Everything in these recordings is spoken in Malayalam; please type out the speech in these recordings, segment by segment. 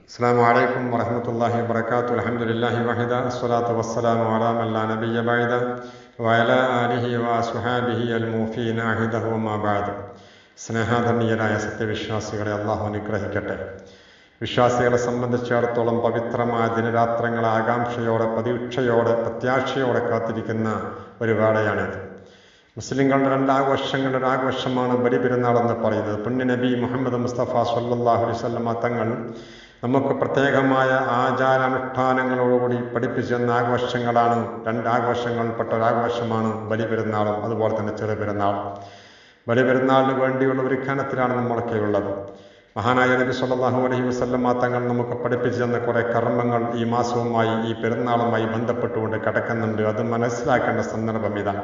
السلام عليكم ورحمة الله وبركاته. الحمد لله وحده الصلاة والسلام على من لا نبي بعده وعلى آله وأصحابه الموفين عهده وما بعد. സ്നേഹാധന്യരായ സത്യവിശ്വാസികളെ അള്ളാഹു അനുഗ്രഹിക്കട്ടെ. വിശ്വാസികളെ സംബന്ധിച്ചിടത്തോളം പവിത്രമായ ദിനരാത്രങ്ങളെ ആകാംക്ഷയോടെ, പ്രതീക്ഷയോടെ, പ്രത്യാശയോടെ കാത്തിരിക്കുന്ന ഒരു വേളയാണിത്. മുസ്ലിങ്ങളുടെ രണ്ടാഘോഷങ്ങളുടെ ഒരാഘോഷമാണ് ബലിപെരുന്നാളെന്ന് പറയുന്നത്. പുണ്യ നബി മുഹമ്മദ് മുസ്തഫ സല്ലല്ലാഹു അലൈഹി വസല്ലം തങ്ങൾ നമുക്ക് പ്രത്യേകമായ ആചാരാനുഷ്ഠാനങ്ങളോടുകൂടി പഠിപ്പിച്ചെന്ന ആഘോഷങ്ങളാണ്. രണ്ടാഘോഷങ്ങളിൽപ്പെട്ട ഒരാഘോഷമാണ് ബലിപെരുന്നാളും അതുപോലെ തന്നെ ചെറുപെരുന്നാളും. ബലിപെരുന്നാളിന് വേണ്ടിയുള്ള ഒരുക്കാനത്തിലാണ് നമ്മളൊക്കെ ഉള്ളത്. മഹാനായ നബി സല്ലല്ലാഹു അലൈഹി വസല്ലം തങ്ങൾ നമുക്ക് പഠിപ്പിച്ചു തന്ന കുറേ കർമ്മങ്ങൾ ഈ മാസവുമായി, ഈ പെരുന്നാളുമായി ബന്ധപ്പെട്ടുകൊണ്ട് കിടക്കുന്നുണ്ട്. അത് മനസ്സിലാക്കേണ്ട സന്ദർഭം ഇതാണ്.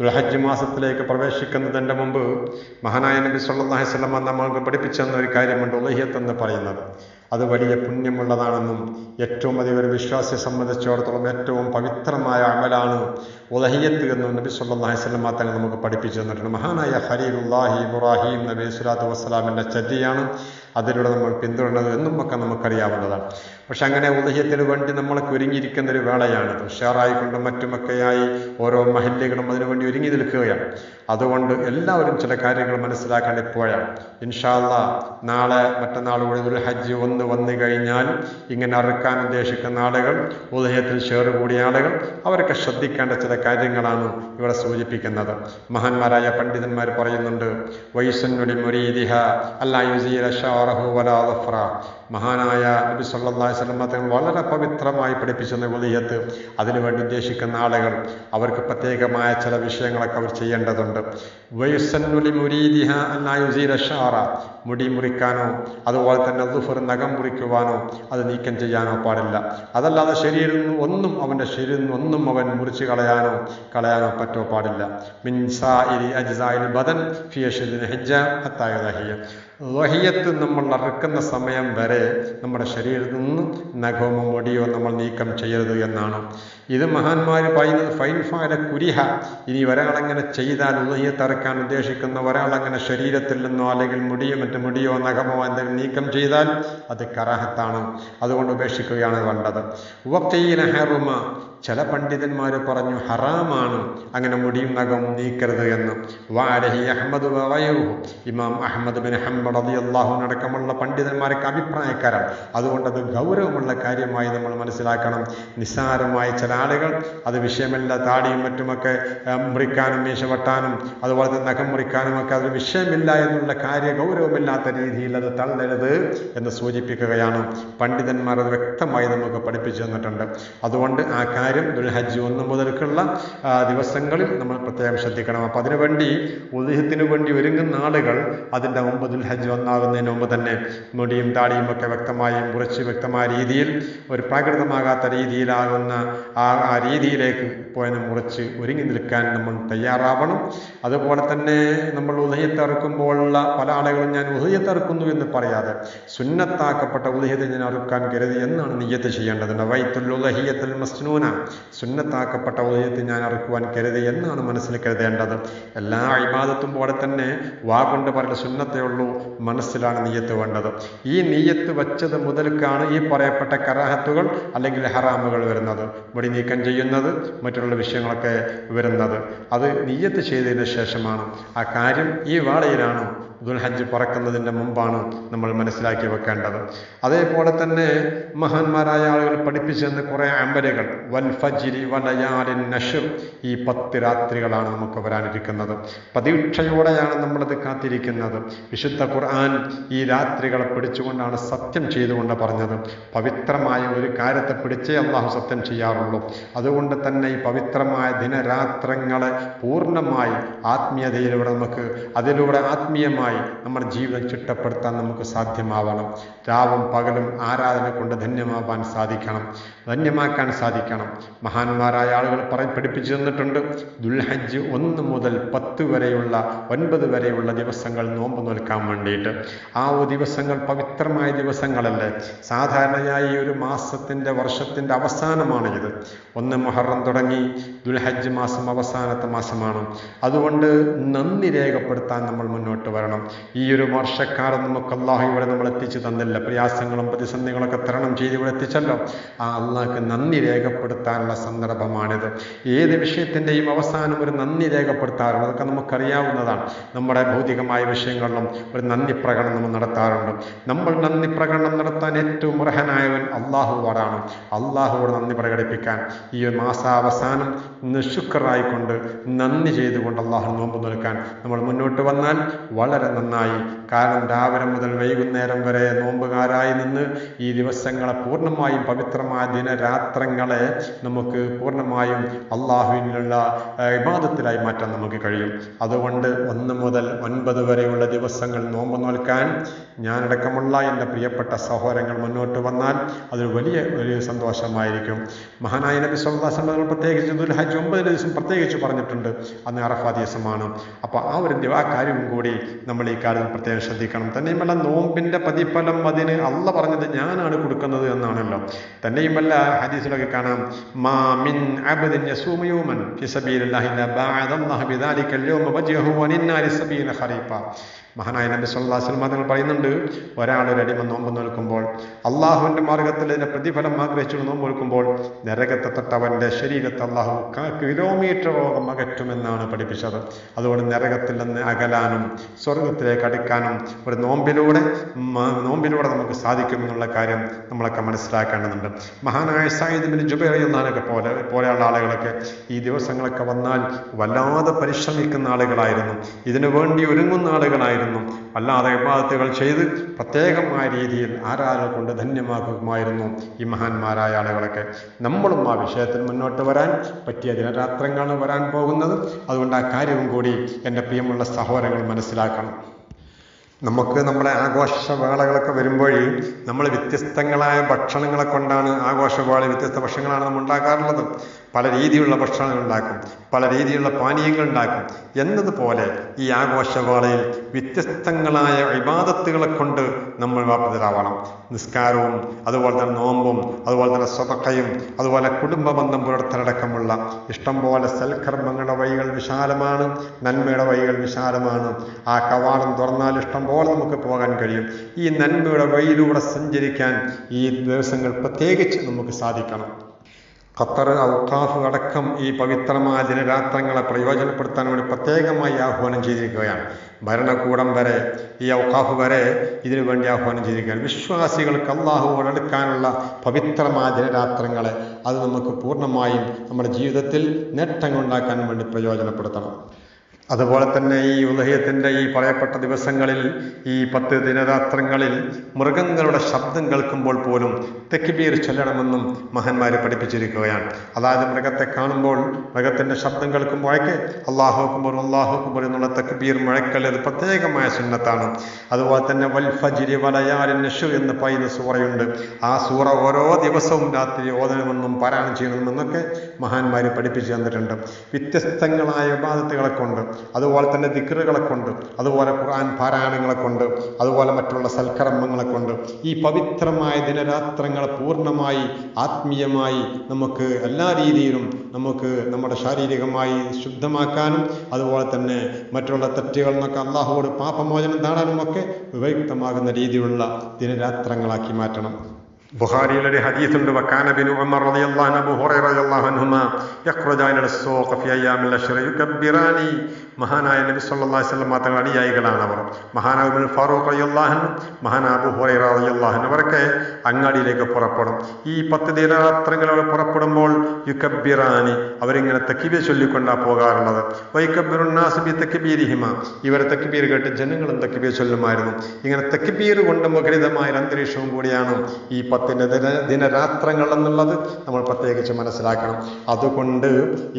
ദുൽഹജ്ജ് മാസത്തിലേക്ക് പ്രവേശിക്കുന്നതിൻ്റെ മുമ്പ് മഹാനായ നബി സല്ലല്ലാഹു അലൈഹി വസല്ലം നമ്മൾക്ക് പഠിപ്പിച്ചു തന്ന ഒരു കാര്യമുണ്ട്, ഉളഹിയത്ത് എന്ന് പറയുന്നത്. അത് വലിയ പുണ്യമുള്ളതാണെന്നും ഏറ്റവും അധികം ഒരു വിശ്വാസിയെ സംബന്ധിച്ചിടത്തോളം ഏറ്റവും പവിത്രമായ അമലാണ് ഉളഹിയത്ത് എന്നും നബി സല്ലല്ലാഹു അലൈഹി വസല്ലം തങ്ങൾ നമുക്ക് പഠിപ്പിച്ചു തന്നിട്ടുണ്ട്. മഹാനായ ഖലീലുല്ലാഹി ഇബ്രാഹിം നബി സ്വല്ലല്ലാഹു അലൈഹി വസല്ലമിൻ്റെ ചര്യയാണ് അതിലൂടെ നമ്മൾ പിന്തുടരുന്നത് എന്നും ഒക്കെ നമുക്കറിയാവുന്നതാണ്. പക്ഷെ അങ്ങനെ ഉളഹിയത്തിന് വേണ്ടി നമ്മളൊക്കെ ഒരുങ്ങിയിരിക്കുന്ന ഒരു വേളയാണിത്. ഷെയറായിക്കൊണ്ടും മറ്റുമൊക്കെയായി ഓരോ മഹല്ലുകളും അതിനുവേണ്ടി ഒരുങ്ങി നിൽക്കുകയാണ്. അതുകൊണ്ട് എല്ലാവരും ചില കാര്യങ്ങൾ മനസ്സിലാക്കേണ്ട ഇപ്പോഴാണ്. ഇൻഷാ അല്ലാഹ് നാളെ മറ്റന്നാളുകൂടി ദുൽഹജ്ജ് 1 വന്നു കഴിഞ്ഞാൽ ഇങ്ങനെ അറുക്കാൻ ഉദ്ദേശിക്കുന്ന ആളുകൾ, ഉളഹിയത്തിൽ ഷെയർ കൂടിയ ആളുകൾ, അവരൊക്കെ ശ്രദ്ധിക്കേണ്ട ചില കാര്യങ്ങളാണ് ഇവിടെ സൂചിപ്പിക്കുന്നത്. മഹാന്മാരായ പണ്ഡിതന്മാർ പറയുന്നുണ്ട്, വൈസന്നുലി മുരീദിഹ അല്ലാ യുസീല ഷഅറഹു വലാ ളഫ്റ. മഹാനായ നബി സല്ലല്ലാഹു അലൈഹി വസല്ലം തങ്ങൾ വളരെ പവിത്രമായി പഠിപ്പിച്ചെന്ന ഉളഹിയത്ത് അതിനുവേണ്ടി ഉദ്ദേശിക്കുന്ന ആളുകൾ അവർക്ക് പ്രത്യേകമായ ചില വിഷയങ്ങളൊക്കെ അവർ ചെയ്യേണ്ടതുണ്ട്. വൈസന്നുലി മുരീദിഹ അല്ലാ യുസീല ഷഅറ, മുടി മുറിക്കാനോ അതുപോലെ തന്നെ ളുഫർ നഖം മുറിക്കുവാനോ അത് നീക്കം ചെയ്യാനോ പാടില്ല. അതല്ലാതെ അവൻ്റെ ശരീരത്തിൽ ഒന്നും അവൻ മുറിച്ച് കളയാനോ പറ്റോ പാടില്ല. മിൻ സായിരി അജ്സാഇൽ ബദൻ ഫി അശ്ഹുരിൽ ഹജ്ജ ഹത്താ യദഹിയ. വഹിയത്ത് നമ്മൾ അറുക്കുന്ന സമയം വരെ നമ്മുടെ ശരീരത്തിൽ നിന്ന് നഖമോ മുടിയോ നമ്മൾ നീക്കം ചെയ്യരുത് എന്നാണ്. ഇത് മഹാന്മാർ പറയുന്നത് ഫൈൻ ഫഅല കുരിഹ. ഇനി ഒരാളങ്ങനെ ചെയ്താൽ, ഉളഹിയത്ത് അറുക്കാൻ ഉദ്ദേശിക്കുന്ന ഒരാളങ്ങനെ ശരീരത്തിൽ നിന്നോ അല്ലെങ്കിൽ മുടിയോ നഖമോ എന്തെങ്കിലും നീക്കം ചെയ്താൽ അത് കറാഹത്താണ്. അതുകൊണ്ട് ഉപേക്ഷിക്കുകയാണ് വേണ്ടത്. വഖീല ഹറുമ, ചില പണ്ഡിതന്മാർ പറഞ്ഞു ഹറാമാണ് അങ്ങനെ മുടിയും നഖവും നീക്കരുത് എന്ന്. വഅലൈഹി അഹ്മദ് വഗൈറുഹു, ഇമാം അഹ്മദ് ബിൻ ഹംബൽ റളിയല്ലാഹു അൻഹു അടക്കമുള്ള പണ്ഡിതന്മാർക്ക് അഭിപ്രായക്കാരാണ്. അതുകൊണ്ടത് ഗൗരവമുള്ള കാര്യമായി നമ്മൾ മനസ്സിലാക്കണം. നിസ്സാരമായ ചില ആളുകൾ അത് വിഷയമല്ല, താടിയും മറ്റുമൊക്കെ മുറിക്കാനും മീശ വെട്ടാനും അതുപോലെ തന്നെ നഖം മുറിക്കാനും ഒക്കെ അതൊരു വിഷയമില്ല എന്നുള്ള ഗൗരവമില്ലാത്ത രീതിയിൽ അത് തള്ളരുത് എന്ന് സൂചിപ്പിക്കുകയാണ് പണ്ഡിതന്മാർ. അത് വ്യക്തമായി നമുക്ക് പഠിപ്പിച്ചു തന്നിട്ടുണ്ട്. അതുകൊണ്ട് ആ കാര്യം ദുൽഹജ്ജ് 1 മുതൽക്കുള്ള ദിവസങ്ങളിൽ നമ്മൾ പ്രത്യേകം ശ്രദ്ധിക്കണം. അപ്പം അതിനുവേണ്ടി ഉളഹിയത്തിന് വേണ്ടി ഒരുങ്ങുന്ന ആളുകൾ അതിൻ്റെ മുമ്പ് ദുൽഹജ്ജ് 1 മുമ്പ് തന്നെ മുടിയും താടിയും ഒക്കെ വ്യക്തമായ രീതിയിൽ ഒരു പ്രാകൃതമാകാത്ത രീതിയിലാകുന്ന ആ രീതിയിലേക്ക് മുറിച്ച് ഒരുങ്ങി നിൽക്കാൻ നമ്മൾ തയ്യാറാവണം. അതുപോലെ തന്നെ നമ്മൾ ഉളഹിയത്ത് അറുക്കുമ്പോഴുള്ള പല ആളുകളും ഞാൻ ഉളഹിയത്ത് അറുക്കുന്നു എന്ന് പറയാതെ സുന്നത്താക്കപ്പെട്ട ഉളഹിയത്ത് ഞാൻ അറുക്കാൻ കരുതി എന്നാണ് നിയ്യത്ത് ചെയ്യേണ്ടത്. നവൈത്തുൽ ഉളഹിയത്തുൽ മസ്നൂന, സുന്നത്താക്കപ്പെട്ട ഉളഹിയത്ത് ഞാൻ അറുക്കുവാൻ കരുതി എന്നാണ് മനസ്സിൽ കരുതേണ്ടത്. എല്ലാ ഇബാദത്തും പോലെ തന്നെ കൊണ്ട് പറയൽ സുന്നത്തേ ഉള്ളൂ, മനസ്സിലാണ് നിയ്യത്ത് വേണ്ടത്. ഈ നിയ്യത്ത് വച്ചത് മുതൽക്കാണ് ഈ പറയപ്പെട്ട കറാഹത്തുകൾ അല്ലെങ്കിൽ ഹറാമുകൾ വരുന്നത്, മുടി നീക്കം ചെയ്യുന്നത്, മറ്റുള്ള വിഷയങ്ങളൊക്കെ വരുന്നത്. അത് നിയ്യത്ത് ചെയ്തതിന് ശേഷമാണ്. ആ കാര്യം ഈ വേളയിലാണ്, ദുൽഹജ്ജ് പറക്കുന്നതിൻ്റെ മുമ്പാണ് നമ്മൾ മനസ്സിലാക്കി വെക്കേണ്ടത്. അതേപോലെ തന്നെ മഹാന്മാരായ ആളുകൾ പഠിപ്പിച്ചെന്ന് കുറേ അമലുകൾ, വൽ ഫജ്രി വലയാലിൻ നശ്ർ, ഈ 10 രാത്രികളാണ് നമുക്ക് വരാനിരിക്കുന്നത്. പ്രതീക്ഷയോടെയാണ് നമ്മളത് കാത്തിരിക്കുന്നത്. വിശുദ്ധ ഖുർആൻ ഈ രാത്രികളെ പിടിച്ചുകൊണ്ടാണ് സത്യം ചെയ്തുകൊണ്ട് പറഞ്ഞത്. പവിത്രമായ ഒരു കാര്യത്തെ പിടിച്ചേ അള്ളാഹു സത്യം ചെയ്യാറുള്ളൂ. അതുകൊണ്ട് തന്നെ ഈ പവിത്രമായ ദിനരാത്രങ്ങളെ പൂർണ്ണമായി ആത്മീയതയിലൂടെ അതിലൂടെ ആത്മീയമായി നമ്മുടെ ജീവിതം ചിട്ടപ്പെടുത്താൻ നമുക്ക് സാധ്യമാവണം. രാവും പകലും ആരാധന കൊണ്ട് ധന്യമാക്കാൻ സാധിക്കണം. മഹാന്മാരായ ആളുകൾ പഠിപ്പിച്ചു തന്നിട്ടുണ്ട്. ദുൽഹജ്ജ് 1 മുതൽ 10 വരെയുള്ള 9 വരെയുള്ള ദിവസങ്ങൾ നോമ്പ് നോൽക്കാൻ വേണ്ടിയിട്ട്. ആ ദിവസങ്ങൾ പവിത്രമായ ദിവസങ്ങളല്ലേ. സാധാരണയായി ഒരു വർഷത്തിൻ്റെ അവസാനമാണ് ഇത്. 1 മുഹറം തുടങ്ങി ദുൽഹജ്ജ് മാസം അവസാനത്തെ മാസമാണ്. അതുകൊണ്ട് നന്ദി രേഖപ്പെടുത്താൻ നമ്മൾ മുന്നോട്ട് വരണം. മനസ്സിലാക്കണം. ഈ ഒരു വർഷക്കാലം നമുക്ക് അള്ളാഹു ഇവിടെ നമ്മൾ എത്തിച്ചു തന്നില്ല, പ്രയാസങ്ങളും പ്രതിസന്ധികളൊക്കെ തരണം ചെയ്ത് ഇവിടെ എത്തിച്ചല്ലോ. ആ അള്ളാഹ്ക്ക് നന്ദി രേഖപ്പെടുത്താനുള്ള സന്ദർഭമാണിത്. ഏത് വിഷയത്തിൻ്റെയും അവസാനം ഒരു നന്ദി രേഖപ്പെടുത്താറുണ്ട്. അതൊക്കെ നമുക്കറിയാവുന്നതാണ്. നമ്മുടെ ഭൗതികമായ വിഷയങ്ങളിലും ഒരു നന്ദി പ്രകടനം നമ്മൾ നടത്താറുണ്ട്. നമ്മൾ നന്ദി പ്രകടനം നടത്താൻ ഏറ്റവും അർഹനായവൻ അള്ളാഹുവാണ്. അള്ളാഹുവോട് നന്ദി പ്രകടിപ്പിക്കാൻ ഈ ഒരു മാസാവസാനം ശുക്റായിക്കൊണ്ട് നന്ദി ചെയ്തുകൊണ്ട് അള്ളാഹു നോമ്പ് നിൽക്കാൻ നമ്മൾ മുന്നോട്ട് വന്നാൽ വളരെ നന്നായി. കാരണം രാവിലെ മുതൽ വൈകുന്നേരം വരെ നോമ്പുകാരായി നിന്ന് ഈ ദിവസങ്ങളെ പൂർണ്ണമായും പവിത്രമായ ദിനരാത്രങ്ങളെ നമുക്ക് പൂർണ്ണമായും അള്ളാഹുവിനുള്ള ഇബാദത്തിലായി മാറ്റാൻ നമുക്ക് കഴിയും. അതുകൊണ്ട് 1 മുതൽ 9 വരെയുള്ള ദിവസങ്ങൾ നോമ്പ് നോൽക്കാൻ ഞാനടക്കമുള്ള എൻ്റെ പ്രിയപ്പെട്ട സഹോദരങ്ങൾ മുന്നോട്ട് വന്നാൽ അതൊരു വലിയ സന്തോഷമായിരിക്കും. മഹാനായ നബി സല്ലല്ലാഹു അലൈഹി വസല്ലം പ്രത്യേകിച്ച് ദുൽഹജ്ജ് 9 ദിവസം പ്രത്യേകിച്ച് പറഞ്ഞിട്ടുണ്ട്. അന്ന് അറഫാ ദിവസമാണ്. അപ്പോൾ ആ കാര്യവും കൂടി നമ്മൾ ഈ കാര്യത്തിൽ പ്രത്യേകം ശ്രദ്ധിക്കണം. തന്നെയുമല്ല, നോമ്പിൻ്റെ പ്രതിഫലം അതിന് അള്ള പറഞ്ഞത് ഞാനാണ് കൊടുക്കുന്നത് എന്നാണല്ലോ. തന്നെയുമല്ല, ഹദീസിലൊക്കെ കാണാം, മാ മിൻ അബ്ദിൻ യസൂമു യൗമൻ ഫി സബീലില്ലാഹി ഇല്ലാ ബഅദല്ലാഹു ബിദാലിക്കൽ യൗമ വജ്ഹഹു വനിന്നാരി സബീന ഖരീഫ. മഹാനായ നബി സല്ലല്ലാഹു അലൈഹി വസല്ലം തങ്ങൾ പറയുന്നുണ്ട്, ഒരാളൊരടിമ നോമ്പ് നോൽക്കുമ്പോൾ അള്ളാഹുവിൻ്റെ മാർഗത്തിൽ ഇതിൻ്റെ പ്രതിഫലം ആഗ്രഹിച്ചു നോമ്പ് നോൽക്കുമ്പോൾ നരകത്തെ തൊട്ടവൻ്റെ ശരീരത്തെ അള്ളാഹു കിലോമീറ്ററോളം അകറ്റുമെന്നാണ് പഠിപ്പിച്ചത്. അതുകൊണ്ട് നരകത്തിൽ നിന്ന് അകലാനും സ്വർഗത്തിലേക്ക് അടുക്കാനും ഒരു നോമ്പിലൂടെ നമുക്ക് സാധിക്കുമെന്നുള്ള കാര്യം നമ്മളൊക്കെ മനസ്സിലാക്കേണ്ടതുണ്ട്. മഹാനായ സഈദ് ബിൻ ജുബൈർ റളിയല്ലാഹു പോലെയുള്ള ആളുകളൊക്കെ ഈ ദിവസങ്ങളൊക്കെ വന്നാൽ വല്ലാതെ പരിശ്രമിക്കുന്ന ആളുകളായിരുന്നു. ഇതിനു വേണ്ടി ഒരുങ്ങുന്ന ആളുകളായിരുന്നു. അല്ലാതെ ഇബാദത്തുകൾ ചെയ്ത് പ്രത്യേകമായ രീതിയിൽ ആരാധന കൊണ്ട് ധന്യമാക്കുമായിരുന്നു ഈ മഹാന്മാരായ ആളുകളൊക്കെ. നമ്മളും ആ വിഷയത്തിൽ മുന്നോട്ട് വരാൻ പറ്റിയ ദിനരാത്രങ്ങളാണ് വരാൻ പോകുന്നത്. അതുകൊണ്ട് ആ കാര്യവും കൂടി എൻ്റെ പ്രിയമുള്ള സഹോദരങ്ങൾ മനസ്സിലാക്കണം. നമുക്ക് നമ്മുടെ ആഘോഷവേളകളൊക്കെ വരുമ്പോൾ നമ്മൾ വ്യത്യസ്തങ്ങളായ ഭക്ഷണങ്ങളെ കൊണ്ടാണ് ആഘോഷവേള വ്യത്യസ്ത ഭക്ഷണങ്ങളാണ് നമ്മൾ ഉണ്ടാക്കാറുള്ളത്. പല രീതിയിലുള്ള ഭക്ഷണങ്ങൾ ഉണ്ടാക്കും, പല രീതിയിലുള്ള പാനീയങ്ങൾ ഉണ്ടാക്കും. എന്നതുപോലെ ഈ ആഘോഷവേളയിൽ വ്യത്യസ്തങ്ങളായ ഇബാദത്തുകളെ കൊണ്ട് നമ്മൾ വ്യാപൃതരാവണം. നിസ്കാരവും അതുപോലെ തന്നെ നോമ്പും അതുപോലെ തന്നെ സ്വതക്കയും അതുപോലെ കുടുംബ ബന്ധം പുലർത്തലടക്കമുള്ള ഇഷ്ടംപോലെ സൽക്കർമ്മങ്ങളുടെ വഴികൾ വിശാലമാണ്, നന്മയുടെ വഴികൾ വിശാലമാണ്. ആ കവാടം തുറന്നാൽ ഇഷ്ടം പോലെ നമുക്ക് പോകാൻ കഴിയും. ഈ നന്മയുടെ വഴിയിലൂടെ സഞ്ചരിക്കാൻ ഈ ദിവസങ്ങൾ പ്രത്യേകിച്ച് നമുക്ക് സാധിക്കണം. ഖത്തർ ഔഖാഫ് അടക്കം ഈ പവിത്രമായ ദിനരാത്രങ്ങളെ പ്രയോജനപ്പെടുത്താൻ വേണ്ടി പ്രത്യേകമായി ആഹ്വാനം ചെയ്തിരിക്കുകയാണ്. ഭരണകൂടം വരെ ഈ ഔഖാഫ് വരെ ഇതിനു വേണ്ടി ആഹ്വാനം ചെയ്തിരിക്കുകയാണ്. വിശ്വാസികൾക്ക് അള്ളാഹുവോട് അടുക്കാനുള്ള പവിത്രമായ ദിനരാത്രങ്ങളെ അത് നമുക്ക് പൂർണ്ണമായും നമ്മുടെ ജീവിതത്തിൽ നേട്ടങ്ങൾ ഉണ്ടാക്കാൻ വേണ്ടി പ്രയോജനപ്പെടുത്തണം. അതുപോലെ തന്നെ ഈ ഉദഹയത്തിൻ്റെ ഈ പറയപ്പെട്ട ദിവസങ്ങളിൽ ഈ 10 ദിനരാത്രങ്ങളിൽ മൃഗങ്ങളുടെ ശബ്ദം കേൾക്കുമ്പോൾ പോലും തക്ബീർ ചൊല്ലണമെന്നും മഹാന്മാർ പഠിപ്പിച്ചിരിക്കുകയാണ്. അതായത് മൃഗത്തെ കാണുമ്പോൾ മൃഗത്തിൻ്റെ ശബ്ദം കേൾക്കുമ്പോഴേക്ക് അല്ലാഹു അക്ബർ അല്ലാഹു അക്ബർ എന്നുള്ള തക്ബീർ മുഴക്കൽ അത് പ്രത്യേകമായ സുന്നത്താണ്. അതുപോലെ തന്നെ വൽ ഫജ്രി വലയാലിൻ നശ്ർ എന്ന് പറയുന്ന സൂറയുണ്ട്. ആ സൂറ ഓരോ ദിവസവും രാത്രി ഓതണമെന്നും പാരായണം ചെയ്യണമെന്നൊക്കെ മഹാന്മാർ പഠിപ്പിച്ചു തന്നിട്ടുണ്ട്. വ്യത്യസ്തങ്ങളായ ഇബാദത്തുകളെ കൊണ്ട്, അതുപോലെ തന്നെ ദിക്റുകളെ കൊണ്ട്, അതുപോലെ ഖുർആൻ പാരായണങ്ങളെ കൊണ്ട്, അതുപോലെ മറ്റുള്ള സൽക്കർമ്മങ്ങളെ കൊണ്ട് ഈ പവിത്രമായ ദിനരാത്രങ്ങളെ പൂർണ്ണമായി ആത്മീയമായി നമുക്ക് എല്ലാ രീതിയിലും നമുക്ക് നമ്മുടെ ശാരീരികമായി ശുദ്ധമാക്കാനും അതുപോലെ തന്നെ മറ്റുള്ള തെറ്റുകളിൽ നിന്നൊക്കെ അള്ളാഹുവോട് പാപമോചനം നേടാനും ഒക്കെ ഉപയുക്തമാകുന്ന രീതിയിലുള്ള ദിനരാത്രങ്ങളാക്കി മാറ്റണം. ബുഖാരിയിൽ ഒരു ഹദീസുണ്ട്, വകാന ബിനു ഉമർ റളിയല്ലാഹു അൻഹു അബൂ ഹുറൈറ റളിയല്ലാഹു അൻഹുമാ യഖ്റുജാന ഇലസ്സൂഖ് ഫി അയ്യാമിൽ അശ്ർ യുകബ്ബിറാനി. മഹാനായ നബി സല്ലല്ലാഹു അലൈഹി വസല്ലം തങ്ങളുടെ അനുയായികളാണ് അവർ. മഹാനായ ഇബ്നുൽ ഫാറൂഖ് റളിയല്ലാഹു അൻഹു, മഹാനായ അബൂ ഹുറൈറ റളിയല്ലാഹു അൻഹു അവരൊക്കെ അങ്ങാടിയിലേക്ക് പുറപ്പെടും. ഈ 10 ദിനരാത്രങ്ങളിൽ പുറപ്പെടുമ്പോൾ യുകബ്ബിറാനി അവരിങ്ങനെ തക്ബീർ ചൊല്ലിക്കൊണ്ടാണ് പോകാറുള്ളത്. വയകബ്ബിറുൻ നാസ് ബി തക്ബീരിഹിമ ഇവരെ തക്ബീർ കേട്ട് ജനങ്ങളും തക്ബീർ ചൊല്ലുമായിരുന്നു. ഇങ്ങനെ തക്ബീർ കൊണ്ട് മുഖരിതമായ അന്തരീക്ഷവും കൂടിയാണ് ഈ 10 ദിനരാത്രങ്ങൾ എന്നുള്ളത് നമ്മൾ പ്രത്യേകിച്ച് മനസ്സിലാക്കണം. അതുകൊണ്ട്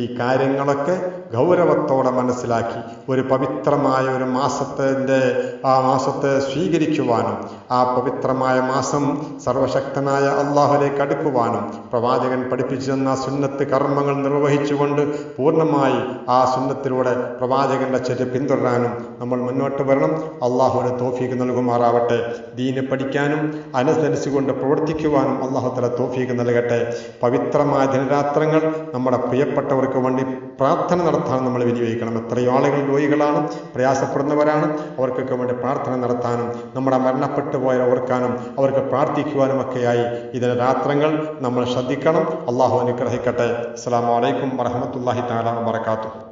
ഈ കാര്യങ്ങളൊക്കെ ഗൗരവത്തോടെ മനസ്സിലാക്കി ഒരു പവിത്രമായ ഒരു മാസത്തെ സ്വീകരിക്കുവാനും ആ പവിത്രമായ മാസം സർവശക്തനായ അള്ളാഹുലേക്ക് അടുക്കുവാനും പ്രവാചകൻ പഠിപ്പിച്ചു തന്ന സുന്നത്ത് കർമ്മങ്ങൾ നിർവഹിച്ചുകൊണ്ട് പൂർണ്ണമായി ആ സുന്നത്തിലൂടെ പ്രവാചകന്റെ ചര്യ പിന്തുടരാനും നമ്മൾ മുന്നോട്ട് വരണം. അള്ളാഹുവിന് തൗഫീഖ് നൽകുമാറാവട്ടെ. ദീന് പഠിക്കാനും അനുസരിച്ചുകൊണ്ട് പ്രവർത്തിക്കുവാനും അള്ളാഹു തആല തൗഫീഖ് നൽകട്ടെ. പവിത്രമായ ദിനരാത്രങ്ങൾ നമ്മുടെ പ്രിയപ്പെട്ടവർക്ക് വേണ്ടി പ്രാർത്ഥന നടത്തും സമ്പത്താണ് നമ്മൾ വിനിയോഗിക്കണം. എത്രയോ ആളുകൾ രോഗികളാണ്, പ്രയാസപ്പെടുന്നവരാണ്. അവർക്കൊക്കെ വേണ്ടി പ്രാർത്ഥന നടത്താനും നമ്മുടെ മരണപ്പെട്ടു പോയ ഓർക്കാനും അവർക്ക് പ്രാർത്ഥിക്കുവാനും ഒക്കെയായി ഇതിലെ രാത്രങ്ങൾ നമ്മൾ ശ്രദ്ധിക്കണം. അള്ളാഹു അനുഗ്രഹിക്കട്ടെ. അസ്സലാമു അലൈക്കും വറഹ്മത്തുള്ളാഹി തആല വബറകാതുഹു.